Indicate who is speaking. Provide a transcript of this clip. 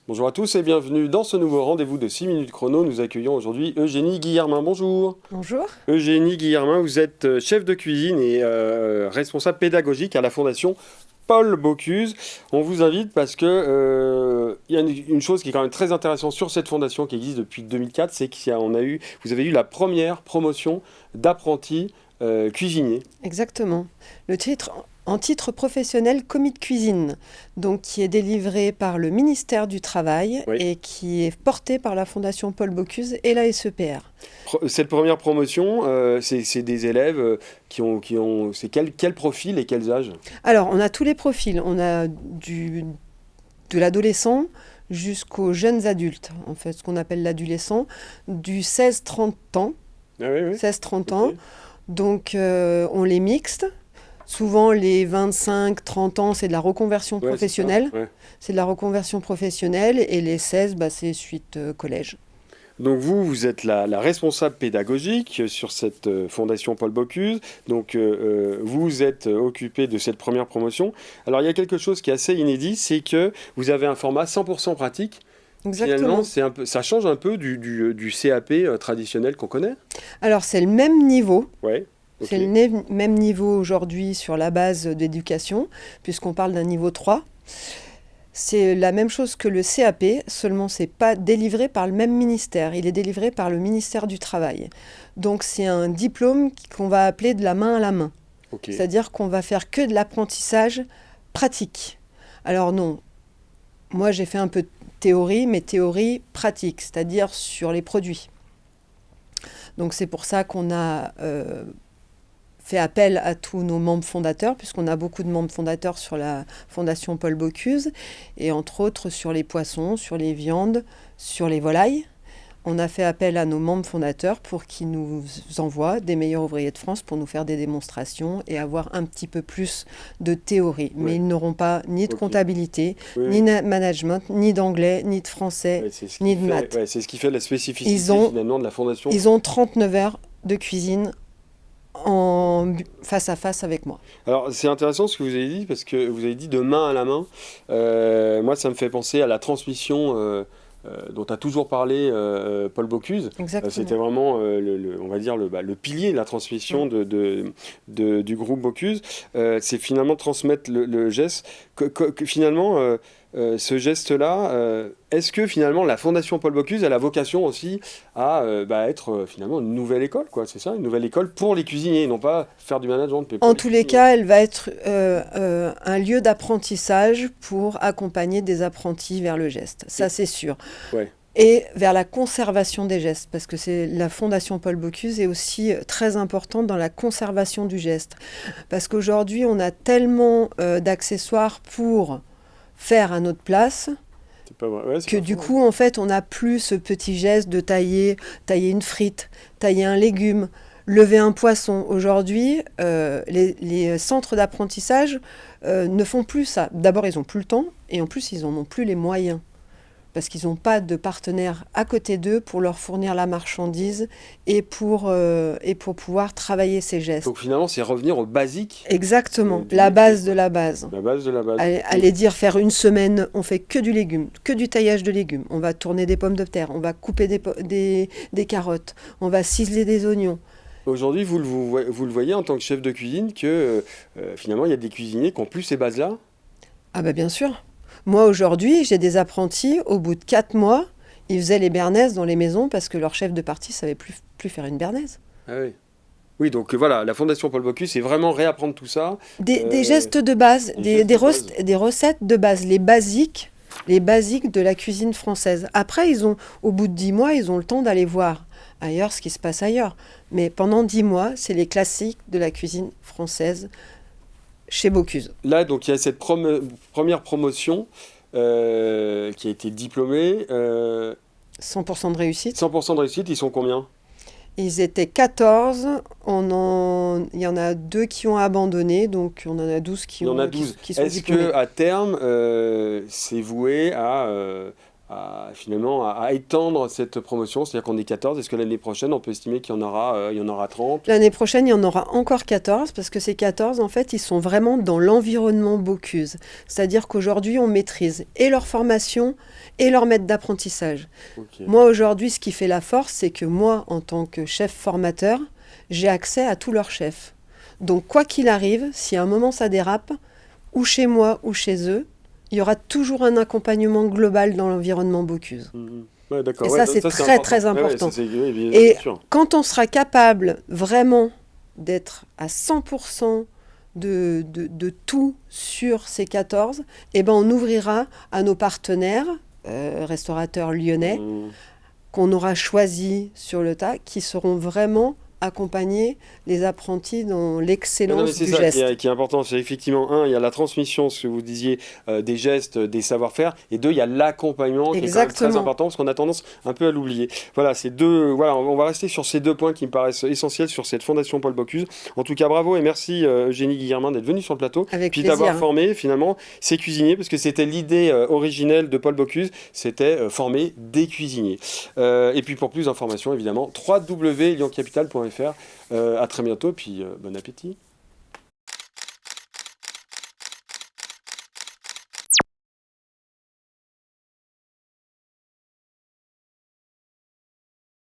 Speaker 1: Bonjour à tous et bienvenue dans ce nouveau rendez-vous de 6 minutes chrono. Nous accueillons aujourd'hui Eugénie Guillermin. Bonjour.
Speaker 2: Bonjour.
Speaker 1: Eugénie Guillermin, vous êtes chef de cuisine et responsable pédagogique à la Fondation Paul Bocuse. On vous invite parce que il y a une chose qui est quand même très intéressante sur cette fondation qui existe depuis 2004, c'est vous avez eu la première promotion d'apprentis cuisiniers.
Speaker 2: Exactement. Le titre en titre professionnel commis de cuisine, donc qui est délivré par le ministère du Travail
Speaker 1: Oui.
Speaker 2: et qui est porté par la Fondation Paul Bocuse et la SEPR.
Speaker 1: Cette première promotion, c'est des élèves c'est quel profil et quels âges?
Speaker 2: Alors, on a tous les profils. On a de l'adolescent jusqu'aux jeunes adultes, en fait, ce qu'on appelle l'adolescent, du 16-30 ans.
Speaker 1: Ah oui, oui.
Speaker 2: 16-30
Speaker 1: Ok.
Speaker 2: ans. Donc, on les mixte. Souvent, les 25-30 ans, c'est de la reconversion
Speaker 1: Ouais, c'est ça,
Speaker 2: professionnelle.
Speaker 1: ouais.
Speaker 2: C'est de la reconversion professionnelle. Et les 16, c'est suite collège.
Speaker 1: Donc vous êtes la responsable pédagogique sur cette fondation Paul Bocuse. Donc vous êtes occupé de cette première promotion. Alors il y a quelque chose qui est assez inédit, c'est que vous avez un format 100% pratique.
Speaker 2: Exactement.
Speaker 1: Finalement, ça change un peu du CAP traditionnel qu'on connaît.
Speaker 2: Alors, c'est le même niveau.
Speaker 1: Ouais. Ok.
Speaker 2: C'est le même niveau aujourd'hui sur la base d'éducation, puisqu'on parle d'un niveau 3. C'est la même chose que le CAP, seulement c'est pas délivré par le même ministère. Il est délivré par le ministère du Travail. Donc c'est un diplôme qu'on va appeler de la main à la main.
Speaker 1: Ok.
Speaker 2: C'est-à-dire qu'on va faire que de l'apprentissage pratique. Alors non, moi j'ai fait un peu de théorie, mais théorie pratique, c'est-à-dire sur les produits. Donc c'est pour ça qu'on a fait appel à tous nos membres fondateurs, puisqu'on a beaucoup de membres fondateurs sur la Fondation Paul Bocuse, et entre autres sur les poissons, sur les viandes, sur les volailles. On a fait appel à nos membres fondateurs pour qu'ils nous envoient des meilleurs ouvriers de France pour nous faire des démonstrations et avoir un petit peu plus de théorie. Mais
Speaker 1: Ouais.
Speaker 2: ils n'auront pas ni de
Speaker 1: Ok.
Speaker 2: comptabilité,
Speaker 1: Oui,
Speaker 2: ni
Speaker 1: oui.
Speaker 2: de management, ni d'anglais, ni de français,
Speaker 1: Ouais, c'est ce
Speaker 2: ni
Speaker 1: qui
Speaker 2: de
Speaker 1: fait,
Speaker 2: maths.
Speaker 1: ouais, c'est ce qui fait la spécificité
Speaker 2: Ils ont,
Speaker 1: finalement de la fondation.
Speaker 2: ils ont 39 heures de cuisine face à face avec moi.
Speaker 1: Alors, c'est intéressant ce que vous avez dit, parce que vous avez dit de main à la main. Moi, ça me fait penser à la transmission dont a toujours parlé Paul Bocuse.
Speaker 2: Exactement.
Speaker 1: C'était vraiment, on va dire, le pilier de la transmission du groupe Bocuse. C'est finalement transmettre le geste. Finalement, ce geste-là, est-ce que finalement la Fondation Paul Bocuse a la vocation aussi à être finalement une nouvelle école, quoi, c'est ça, une nouvelle école pour les cuisiniers, non pas faire du management, mais pour
Speaker 2: En
Speaker 1: les
Speaker 2: tous les
Speaker 1: cuisiniers.
Speaker 2: cas, elle va être un lieu d'apprentissage pour accompagner des apprentis vers le geste. Ça, c'est sûr.
Speaker 1: Ouais.
Speaker 2: Et vers la conservation des gestes, parce que la Fondation Paul Bocuse est aussi très importante dans la conservation du geste. Parce qu'aujourd'hui, on a tellement d'accessoires pour faire à notre place
Speaker 1: C'est pas vrai. Ouais, c'est
Speaker 2: que
Speaker 1: pas
Speaker 2: du
Speaker 1: faux,
Speaker 2: coup, en fait, on n'a plus ce petit geste de tailler une frite, tailler un légume, lever un poisson. Aujourd'hui, les centres d'apprentissage ne font plus ça. D'abord, ils n'ont plus le temps et en plus, ils n'en ont plus les moyens. Parce qu'ils n'ont pas de partenaires à côté d'eux pour leur fournir la marchandise et pour pouvoir travailler ces gestes.
Speaker 1: donc finalement, c'est revenir au basique,
Speaker 2: Exactement,
Speaker 1: du
Speaker 2: la
Speaker 1: métier,
Speaker 2: base
Speaker 1: quoi.
Speaker 2: de la base.
Speaker 1: La base de la base.
Speaker 2: Allez dire faire une semaine, on fait que du légume, que du taillage de légumes. On va tourner des pommes de terre, on va couper des carottes, on va ciseler des oignons.
Speaker 1: Aujourd'hui, vous le voyez en tant que chef de cuisine que finalement, il y a des cuisiniers qui n'ont plus ces bases-là.
Speaker 2: Ah bah bien sûr. Moi aujourd'hui, j'ai des apprentis, au bout de 4 mois, ils faisaient les bernaises dans les maisons parce que leur chef de partie savait plus faire une bernaise.
Speaker 1: Ah oui. Oui, donc voilà, la Fondation Paul Bocuse, c'est vraiment réapprendre tout ça.
Speaker 2: Des
Speaker 1: Euh,
Speaker 2: gestes de base,
Speaker 1: des gestes de base.
Speaker 2: des recettes de base, les basiques de la cuisine française. Après, au bout de 10 mois, ils ont le temps d'aller voir ailleurs ce qui se passe ailleurs. Mais pendant 10 mois, c'est les classiques de la cuisine française chez Bocuse.
Speaker 1: Là, donc, il y a cette première promotion qui a été diplômée.
Speaker 2: 100% de réussite.
Speaker 1: 100% de réussite, ils sont combien?
Speaker 2: Ils étaient 14, il y en a 2 qui ont abandonné, donc on en a 12
Speaker 1: Il y en a 12.
Speaker 2: qui sont
Speaker 1: Est-ce
Speaker 2: diplômés.
Speaker 1: que à terme, c'est voué finalement à étendre cette promotion. C'est-à-dire qu'on est 14. Est-ce que l'année prochaine, on peut estimer qu'il y en aura 30?
Speaker 2: L'année prochaine, il y en aura encore 14 parce que ces 14, en fait, ils sont vraiment dans l'environnement Bocuse. C'est-à-dire qu'aujourd'hui, on maîtrise et leur formation et leur maître d'apprentissage.
Speaker 1: Ok.
Speaker 2: Moi, aujourd'hui, ce qui fait la force, c'est que moi, en tant que chef formateur, j'ai accès à tous leurs chefs. Donc, quoi qu'il arrive, si à un moment ça dérape, ou chez moi ou chez eux, il y aura toujours un accompagnement global dans l'environnement Bocuse.
Speaker 1: Mhm. Ouais, d'accord.
Speaker 2: Et
Speaker 1: Ouais,
Speaker 2: ça,
Speaker 1: donc
Speaker 2: c'est
Speaker 1: ça,
Speaker 2: très, très important.
Speaker 1: Oui, bien
Speaker 2: Et
Speaker 1: sûr.
Speaker 2: quand on sera capable vraiment d'être à 100% de tout sur ces 14, eh ben on ouvrira à nos partenaires, restaurateurs lyonnais,
Speaker 1: Mhm.
Speaker 2: qu'on aura choisis sur le tas, qui seront vraiment accompagner les apprentis dans
Speaker 1: Non, mais
Speaker 2: l'excellence
Speaker 1: c'est
Speaker 2: du
Speaker 1: ça
Speaker 2: geste.
Speaker 1: qui est important. C'est effectivement, il y a la transmission, ce que vous disiez, des gestes, des savoir-faire, et deux, il y a l'accompagnement qui est quand même très
Speaker 2: Exactement.
Speaker 1: important parce qu'on a tendance un peu à l'oublier. Voilà, voilà, on va rester sur ces deux points qui me paraissent essentiels sur cette fondation Paul Bocuse. En tout cas, bravo et merci Eugénie Guillermin d'être venue sur le plateau,
Speaker 2: Avec
Speaker 1: puis d'avoir
Speaker 2: plaisir.
Speaker 1: formé finalement ces cuisiniers, parce que c'était l'idée originelle de Paul Bocuse, c'était former des cuisiniers. Et puis pour plus d'informations, évidemment, www.lyoncapital.fr. À très bientôt, puis bon appétit.